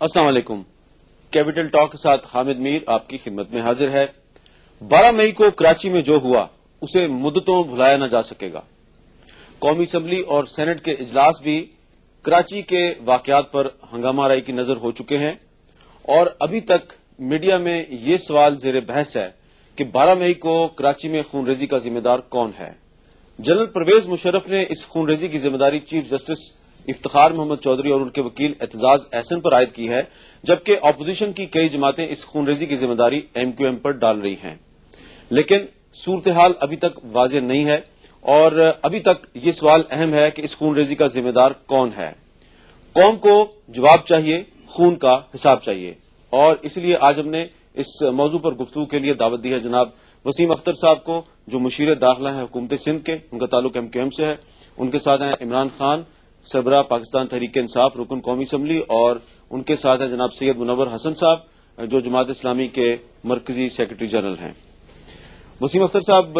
السلام علیکم. Capital talk کے ساتھ حامد میر آپ کی خدمت میں حاضر ہے. 12 مئی کو کراچی میں جو ہوا اسے مدتوں بھلایا نہ جا سکے گا. قومی اسمبلی اور سینٹ کے اجلاس بھی کراچی کے واقعات پر ہنگامہ آرائی کی نظر ہو چکے ہیں اور ابھی تک میڈیا میں یہ سوال زیر بحث ہے کہ 12 مئی کو کراچی میں خون ریزی کا ذمہ دار کون ہے. جنرل پرویز مشرف نے اس خون ریزی کی ذمہ داری چیف جسٹس افتخار محمد چودھری اور ان کے وکیل اعتزاز احسن پر عائد کی ہے، جبکہ اپوزیشن کی کئی جماعتیں اس خون ریزی کی ذمہ داری ایم کیو ایم پر ڈال رہی ہیں. لیکن صورتحال ابھی تک واضح نہیں ہے اور ابھی تک یہ سوال اہم ہے کہ اس خون ریزی کا ذمہ دار کون ہے. قوم کو جواب چاہیے، خون کا حساب چاہیے، اور اس لیے آج ہم نے اس موضوع پر گفتگو کے لیے دعوت دی ہے جناب وسیم اختر صاحب کو، جو مشیر داخلہ ہیں حکومت سندھ کے، ان کا تعلق ایم کیو ایم سے ہے. ان کے ساتھ ہیں عمران خان، سربراہ پاکستان تحریک انصاف، رکن قومی اسمبلی، اور ان کے ساتھ ہیں جناب سید منور حسن صاحب، جو جماعت اسلامی کے مرکزی سیکرٹری جنرل ہیں. وسیم اختر صاحب،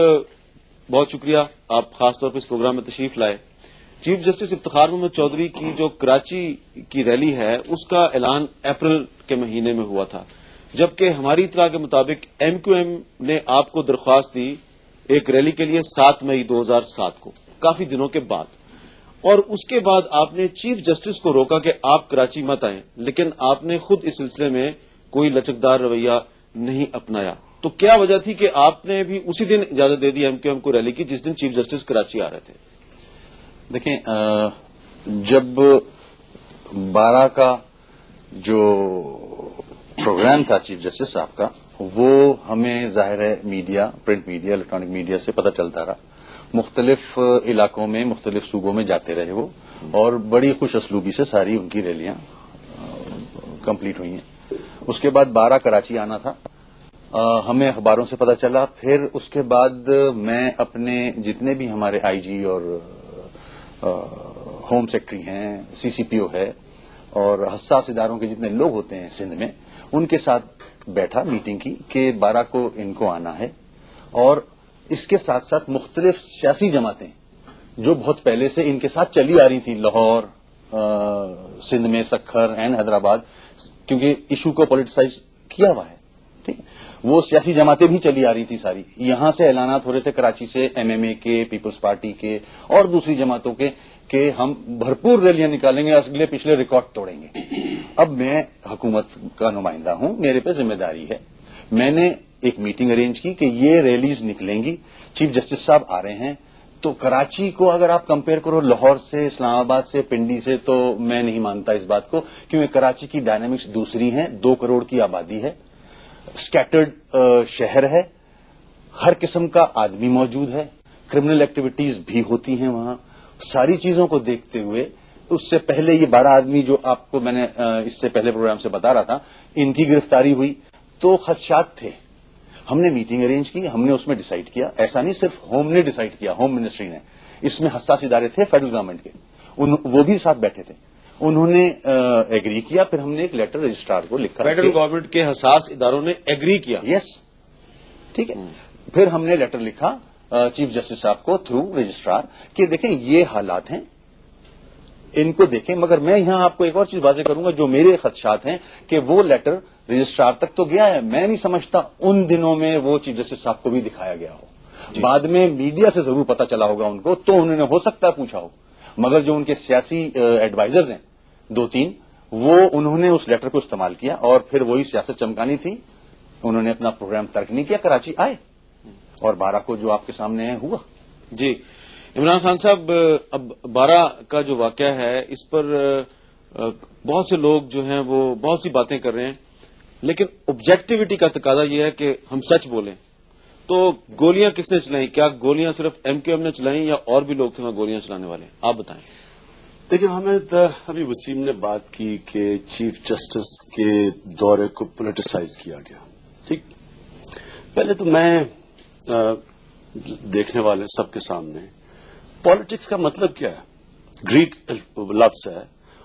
بہت شکریہ، آپ خاص طور پر اس پروگرام میں تشریف لائے. چیف جسٹس افتخار محمد چودھری کی جو کراچی کی ریلی ہے اس کا اعلان اپریل کے مہینے میں ہوا تھا، جبکہ ہماری اطلاع کے مطابق ایم کیو ایم نے آپ کو درخواست دی ایک ریلی کے لیے 7 مئی 2007 کو، کافی دنوں کے بعد، اور اس کے بعد آپ نے چیف جسٹس کو روکا کہ آپ کراچی مت آئیں، لیکن آپ نے خود اس سلسلے میں کوئی لچکدار رویہ نہیں اپنایا. تو کیا وجہ تھی کہ آپ نے بھی اسی دن اجازت دے دی ایم کیو ایم کو ریلی کی جس دن چیف جسٹس کراچی آ رہے تھے؟ دیکھیں، جب 12 کا جو پروگرام تھا چیف جسٹس صاحب کا، وہ ہمیں ظاہر ہے media, print media, electronic media سے پتہ چلتا رہا. مختلف علاقوں میں، مختلف صوبوں میں جاتے رہے وہ، اور بڑی خوش اسلوبی سے ساری ان کی ریلیاں کمپلیٹ ہوئی ہیں. اس کے بعد 12 کراچی آنا تھا، ہمیں اخباروں سے پتہ چلا. پھر اس کے بعد میں اپنے جتنے بھی ہمارے آئی جی اور ہوم سیکرٹری ہیں، سی سی پی او ہے، اور حساس اداروں کے جتنے لوگ ہوتے ہیں سندھ میں، ان کے ساتھ بیٹھا، میٹنگ کی کہ 12 کو ان کو آنا ہے. اور اس کے ساتھ ساتھ مختلف سیاسی جماعتیں جو بہت پہلے سے ان کے ساتھ چلی آ رہی تھیں، لاہور، سندھ میں سکھر اینڈ حیدرآباد، کیونکہ ایشو کو پولیٹیسائز کیا ہوا ہے، ٹھیک ہے، وہ سیاسی جماعتیں بھی چلی آ رہی تھیں ساری. یہاں سے اعلانات ہو رہے تھے کراچی سے، ایم ایم اے کے، پیپلز پارٹی کے اور دوسری جماعتوں کے، کہ ہم بھرپور ریلیاں نکالیں گے، اگلے پچھلے ریکارڈ توڑیں گے. اب میں حکومت کا نمائندہ ہوں، میرے پہ ذمہ داری ہے. میں نے ایک میٹنگ ارینج کی کہ یہ ریلیز نکلیں گی، چیف جسٹس صاحب آ رہے ہیں. تو کراچی کو اگر آپ کمپیئر کرو لاہور سے، اسلام آباد سے، پنڈی سے، تو میں نہیں مانتا اس بات کو، کیونکہ کراچی کی ڈائنامکس دوسری ہیں. 2 کروڑ کی آبادی ہے، اسکیٹرڈ شہر ہے، ہر قسم کا آدمی موجود ہے، کرمنل ایکٹیویٹیز بھی ہوتی ہیں وہاں. ساری چیزوں کو دیکھتے ہوئے اس سے پہلے یہ 12 آدمی جو آپ کو میں نے اس سے پہلے پروگرام سے بتا رہا تھا، ان کی گرفتاری ہوئی تو خدشات تھے. ہم نے میٹنگ ارینج کی، ہم نے اس میں ڈیسائیڈ کیا. ایسا نہیں صرف ہوم نے ڈیسائیڈ کیا، ہوم منسٹری نے، اس میں حساس ادارے تھے فیڈرل گورنمنٹ کے، وہ بھی ساتھ بیٹھے تھے، انہوں نے ایگری کیا. پھر ہم نے ایک لیٹر رجسٹرار کو لکھا. فیڈرل گورنمنٹ کے حساس اداروں نے ایگری کیا؟ یس، ٹھیک ہے. پھر ہم نے لیٹر لکھا چیف جسٹس صاحب کو تھرو رجسٹرار کہ دیکھیں یہ حالات ہیں، ان کو دیکھیں. مگر میں یہاں آپ کو ایک اور چیز واضح کروں گا، جو میرے خدشات ہیں کہ وہ لیٹر رجسٹرار تک تو گیا ہے، میں نہیں سمجھتا ان دنوں میں وہ چیف جسٹس صاحب کو بھی دکھایا گیا ہو. بعد میں میڈیا سے ضرور پتا چلا ہوگا ان کو، تو انہوں نے ہو سکتا ہے پوچھا ہو، مگر جو ان کے سیاسی ایڈوائزرز ہیں 2-3، وہ انہوں نے اس لیٹر کو استعمال کیا اور پھر وہی سیاست چمکانی تھی. انہوں نے اپنا پروگرام ترک نہیں کیا، کراچی آئے اور 12 کو جو آپ کے سامنے ہے ہوا. جی عمران خان صاحب، اب 12 کا جو واقعہ ہے اس پر بہت سے لوگ جو ہیں وہ بہت سی باتیں کر رہے ہیں، لیکن آبجیکٹیوٹی کا تقاضا یہ ہے کہ ہم سچ بولیں. تو گولیاں کس نے چلائیں؟ کیا گولیاں صرف ایم کیو ایم نے چلائیں یا اور بھی لوگ تھے وہاں گولیاں چلانے والے؟ آپ بتائیں. دیکھیں حامد، ابھی وسیم نے بات کی کہ چیف جسٹس کے دورے کو پولیٹیسائز کیا گیا. ٹھیک، پہلے تو میں دیکھنے والے سب کے سامنے، پالیٹکس کا مطلب کیا ہے؟ گریک لفظ ہے،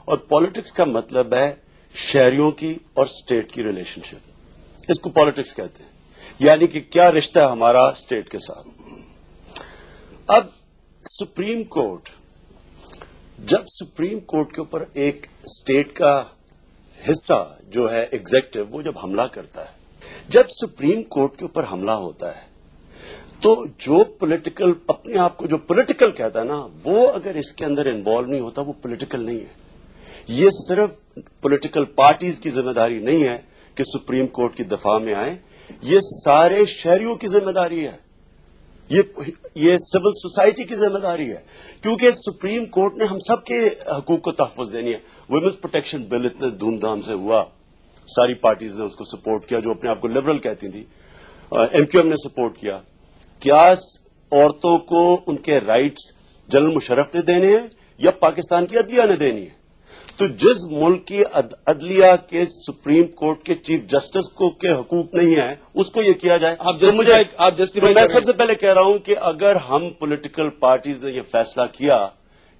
اور پالیٹکس کا مطلب ہے شہریوں کی اور اسٹیٹ کی ریلیشن شپ. اس کو پالیٹکس کہتے ہیں، یعنی کہ کیا رشتہ ہے ہمارا اسٹیٹ کے ساتھ. اب سپریم کورٹ، جب سپریم کورٹ کے اوپر ایک اسٹیٹ کا حصہ جو ہے ایگزیکٹو وہ جب حملہ کرتا ہے، جب سپریم کورٹ کے اوپر حملہ ہوتا ہے تو جو پولیٹیکل اپنے آپ کو جو پولیٹیکل کہتا ہے نا، وہ اگر اس کے اندر انوالو نہیں ہوتا وہ پولیٹیکل نہیں ہے. یہ صرف پولیٹیکل پارٹیز کی ذمہ داری نہیں ہے کہ سپریم کورٹ کی دفاع میں آئیں، یہ سارے شہریوں کی ذمہ داری ہے، یہ سول سوسائٹی کی ذمہ داری ہے، کیونکہ سپریم کورٹ نے ہم سب کے حقوق کو تحفظ دینی ہے. ویمنس پروٹیکشن بل اتنے دھوم دھام سے ہوا، ساری پارٹیز نے اس کو سپورٹ کیا جو اپنے آپ کو لبرل کہتی تھی. ایم کیو ایم نے سپورٹ کیا. کیا عورتوں کو ان کے رائٹس جنرل مشرف نے دینے ہیں یا پاکستان کی عدلیہ نے دینی ہے؟ تو جس ملک کی عدلیہ کے سپریم کورٹ کے چیف جسٹس کو کے حقوق نہیں ہیں اس کو یہ کیا جائے. میں سب سے پہلے کہہ رہا ہوں کہ اگر ہم پولیٹیکل پارٹیز نے یہ فیصلہ کیا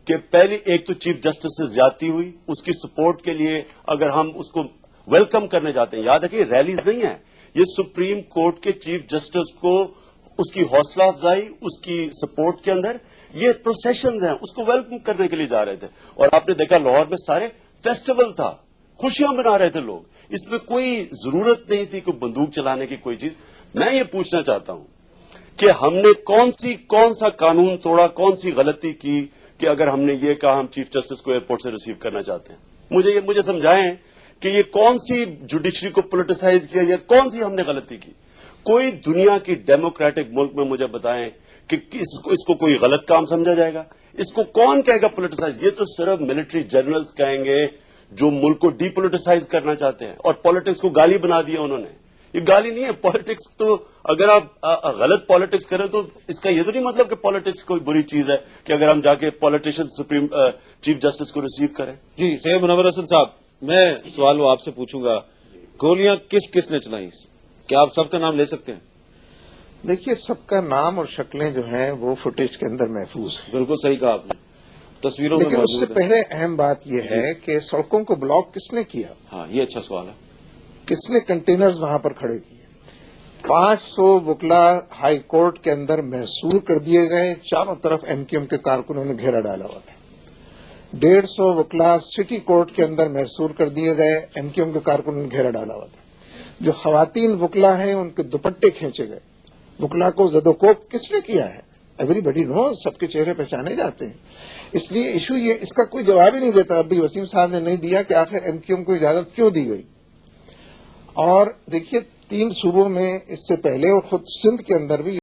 کہ پہلی ایک تو چیف جسٹس سے زیادتی ہوئی، اس کی سپورٹ کے لیے اگر ہم اس کو ویلکم کرنے جاتے ہیں، یاد رکھیے ریلیز نہیں ہیں، یہ سپریم کورٹ کے چیف جسٹس کو اس کی حوصلہ افزائی، اس کی سپورٹ کے اندر یہ پروسیشنز ہیں، اس کو ویلکم کرنے کے لیے جا رہے تھے. اور آپ نے دیکھا لاہور میں سارے فیسٹیول تھا، خوشیاں منا رہے تھے لوگ، اس میں کوئی ضرورت نہیں تھی کوئی بندوق چلانے کی کوئی چیز. میں یہ پوچھنا چاہتا ہوں کہ ہم نے کون سا قانون توڑا، کون سی غلطی کی کہ اگر ہم نے یہ کہا ہم چیف جسٹس کو ایئرپورٹ سے ریسیو کرنا چاہتے ہیں؟ مجھے سمجھائیں کہ یہ کون سی جوڈیشری کو پولیٹیسائز کیا یا کون سی ہم نے غلطی کی؟ کوئی دنیا کی ڈیموکریٹک ملک میں مجھے بتائیں کہ اس کو کوئی غلط کام سمجھا جائے گا؟ اس کو کون کہے گا پولیٹیسائز؟ یہ تو صرف ملٹری جنرلز کہیں گے جو ملک کو ڈی پولیٹیسائز کرنا چاہتے ہیں، اور پالیٹکس کو گالی بنا دیا انہوں نے. یہ گالی نہیں ہے، پالیٹکس تو اگر آپ غلط پالیٹکس کریں تو اس کا یہ تو نہیں مطلب کہ پالیٹکس کوئی بری چیز ہے کہ اگر ہم جا کے پالیٹیشین سپریم چیف جسٹس کو ریسیو کریں. جی سید منور حسن صاحب، میں سوال وہ آپ سے پوچھوں گا، گولیاں کس کس نے چلائیں؟ کیا آپ سب کا نام لے سکتے ہیں؟ دیکھیے، سب کا نام اور شکلیں جو ہیں وہ فوٹیج کے اندر محفوظ ہیں، بالکل صحیح کہا آپ نے، تصویروں میں لیکن اس سے موجود ہے. پہلے اہم بات یہ ہے کہ سڑکوں کو بلاک کس نے کیا، ہاں یہ اچھا سوال ہے. کس نے کنٹینرز وہاں پر کھڑے کیے. 500 وکلا ہائی کورٹ کے اندر محصور کر دیے گئے، چاروں طرف ایم کیو ایم کے کارکنوں نے گھیرا ڈالا ہوا تھا. 150 وکلا سٹی کورٹ کے اندر محصور کر دیے گئے، ایم کیو ایم کے کارکنوں نے گھیرا ڈالا ہوا تھا. جو خواتین وکلا ہیں ان کے دوپٹے کھینچے گئے. وکلا کو زدوکوب کس نے کیا ہے؟ ایوری بڈی نو، سب کے چہرے پہچانے جاتے ہیں. اس لیے ایشو یہ، اس کا کوئی جواب ہی نہیں دیتا. ابھی وسیم صاحب نے نہیں دیا کہ آخر ایم کیو ایم کو اجازت کیوں دی گئی. اور دیکھیے 3 صوبوں میں اس سے پہلے اور خود سندھ کے اندر بھی